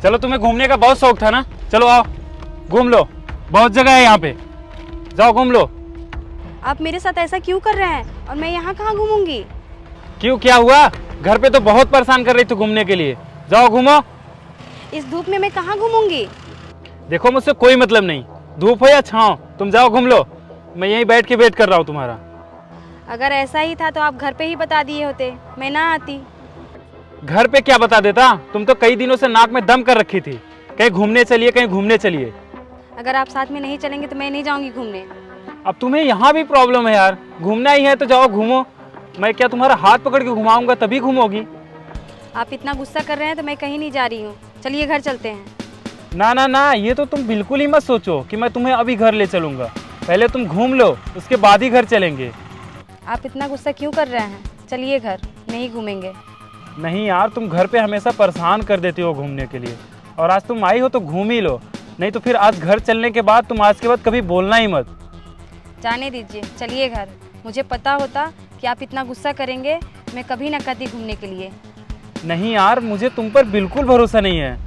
चलो, तुम्हें घूमने का बहुत शौक था ना, चलो आओ घूम लो, बहुत जगह है यहाँ पे, जाओ घूम लो। आप मेरे साथ ऐसा क्यों कर रहे हैं और मैं यहाँ कहाँ घूमूंगी? क्यों, क्या हुआ? घर पे तो बहुत परेशान कर रही थी घूमने के लिए, जाओ घूमो। इस धूप में मैं कहाँ घूमूंगी? देखो, मुझसे कोई मतलब नहीं, धूप हो या छाँव, तुम जाओ घूम लो, मैं यहीं बैठ के वेट कर रहा हूँ तुम्हारा। अगर ऐसा ही था तो आप घर पे ही बता दिए होते, मैं ना आती। घर पे क्या बता देता, तुम तो कई दिनों से नाक में दम कर रखी थी, कहीं घूमने चलिए, कहीं घूमने चलिए। अगर आप साथ में नहीं चलेंगे तो मैं नहीं जाऊंगी घूमने। अब तुम्हें यहाँ भी प्रॉब्लम है यार, घूमना ही है तो जाओ घूमो, मैं क्या तुम्हारा हाथ पकड़ के घुमाऊंगा तभी घूमोगी? आप इतना गुस्सा कर रहे हैं तो मैं कहीं नहीं जा रही हूँ, चलिए घर चलते हैं। ना ना ना, ये तो तुम बिल्कुल ही मत सोचो कि मैं तुम्हें अभी घर ले चलूंगा, पहले तुम घूम लो, उसके बाद ही घर चलेंगे। आप इतना गुस्सा क्यों कर रहे हैं? चलिए घर, नहीं घूमेंगे। नहीं यार, तुम घर पे हमेशा परेशान कर देती हो घूमने के लिए, और आज तुम आई हो तो घूम ही लो, नहीं तो फिर आज घर चलने के बाद तुम आज के बाद कभी बोलना ही मत। जाने दीजिए, चलिए घर। मुझे पता होता कि आप इतना गुस्सा करेंगे, मैं कभी ना करती घूमने के लिए। नहीं यार, मुझे तुम पर बिल्कुल भरोसा नहीं है,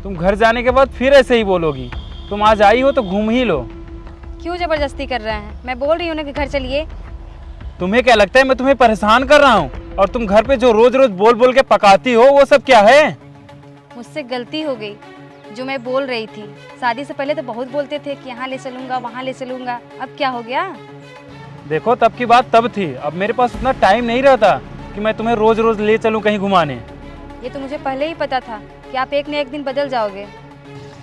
तुम घर जाने के बाद फिर ऐसे ही बोलोगी, तुम आज आई हो तो घूम ही लो। क्यों ज़बरदस्ती कर रहे हैं? मैं बोल रही हूँ ना कि घर चलिए। तुम्हें क्या लगता है मैं तुम्हें परेशान कर रहा हूँ? और तुम घर पे जो रोज रोज बोल बोल के पकाती हो वो सब क्या है? मुझसे गलती हो गई, जो मैं बोल रही थी। शादी से पहले तो बहुत बोलते थे कि यहाँ ले चलूँगा, वहाँ ले चलूँगा, अब क्या हो गया? देखो, तब की बात तब थी, अब मेरे पास उतना टाइम नहीं रहता कि मैं तुम्हें रोज रोज ले चलूँ कहीं घुमाने। ये तो मुझे पहले ही पता था कि आप एक न एक दिन बदल जाओगे।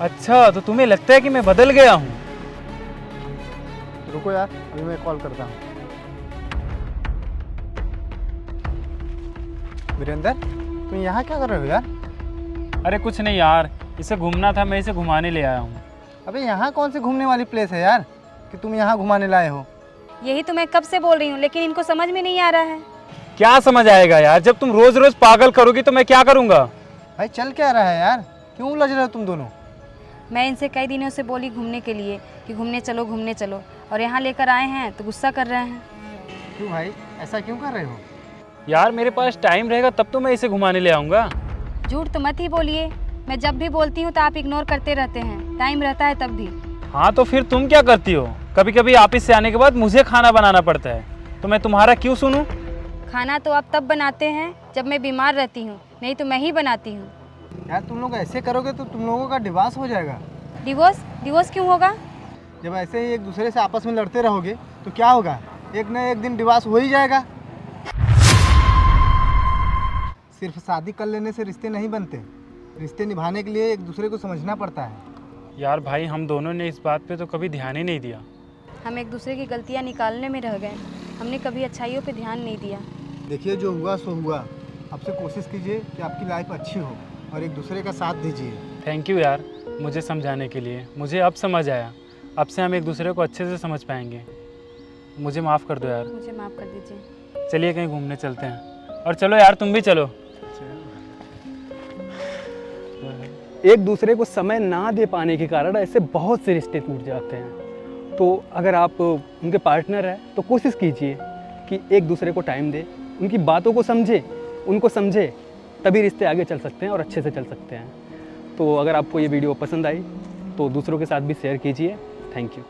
अच्छा, तो तुम्हें लगता है कि मैं बदल गया हूँ? रुको यार, अभी मैं कॉल करता हूँ। वीरेंद्र, तुम यहाँ क्या कर रहे हो यार? अरे कुछ नहीं यार, इसे घूमना था, मैं इसे घुमाने ले आया हूँ। अबे यहाँ कौन सी घूमने वाली प्लेस है यार कि तुम यहाँ घुमाने लाए हो? यही तो मैं कब से बोल रही हूँ, लेकिन इनको समझ में नहीं आ रहा है। क्या समझ आएगा यार, जब तुम रोज रोज पागल करोगी तो मैं क्या करूँगा? भाई चल क्या रहा है यार, क्यों उलझ रहे हो तुम दोनों? मैं इनसे कई दिनों से बोली घूमने के लिए कि घूमने चलो, और यहाँ लेकर आए हैं तो गुस्सा कर रहे हैं। क्यों भाई, ऐसा क्यों कर रहे हो? यार मेरे पास टाइम रहेगा तब तो मैं इसे घुमाने ले आऊँगा। झूठ तो मत ही बोलिए, मैं जब भी बोलती हूँ तो आप इग्नोर करते रहते हैं, टाइम रहता है तब भी। हाँ तो फिर तुम क्या करती हो? कभी कभी ऑफिस से आने के बाद मुझे खाना बनाना पड़ता है, तो मैं तुम्हारा क्यों सुनूं? खाना तो आप तब बनाते हैं जब मैं बीमार रहती हूँ, नहीं तो मैं ही बनाती हूँ। यार तुम लोग ऐसे करोगे तो तुम लोगों का डिवोर्स हो जाएगा। डिवोर्स क्यों होगा? जब ऐसे ही एक दूसरे से आपस में लड़ते रहोगे तो क्या होगा, एक न एक दिन डिवोर्स हो ही जाएगा। सिर्फ शादी कर लेने से रिश्ते नहीं बनते, रिश्ते निभाने के लिए एक दूसरे को समझना पड़ता है। यार भाई, हम दोनों ने इस बात पे तो कभी ध्यान ही नहीं दिया। हम एक दूसरे की गलतियाँ निकालने में रह गए, हमने कभी अच्छाइयों पे ध्यान नहीं दिया। देखिए, जो हुआ सो हुआ, अब से कोशिश कीजिए कि आपकी लाइफ अच्छी हो और एक दूसरे का साथ दीजिए। थैंक यू यार मुझे समझाने के लिए, मुझे अब समझ आया, अब से हम एक दूसरे को अच्छे से समझ पाएंगे। मुझे माफ़ कर दो यार। मुझे माफ़ कर दीजिए। चलिए कहीं घूमने चलते हैं, और चलो यार तुम भी चलो। एक दूसरे को समय ना दे पाने के कारण ऐसे बहुत से रिश्ते टूट जाते हैं। तो अगर आप उनके पार्टनर हैं तो कोशिश कीजिए कि एक दूसरे को टाइम दे, उनकी बातों को समझे, उनको समझे, तभी रिश्ते आगे चल सकते हैं और अच्छे से चल सकते हैं। तो अगर आपको ये वीडियो पसंद आई तो दूसरों के साथ भी शेयर कीजिए। Thank you.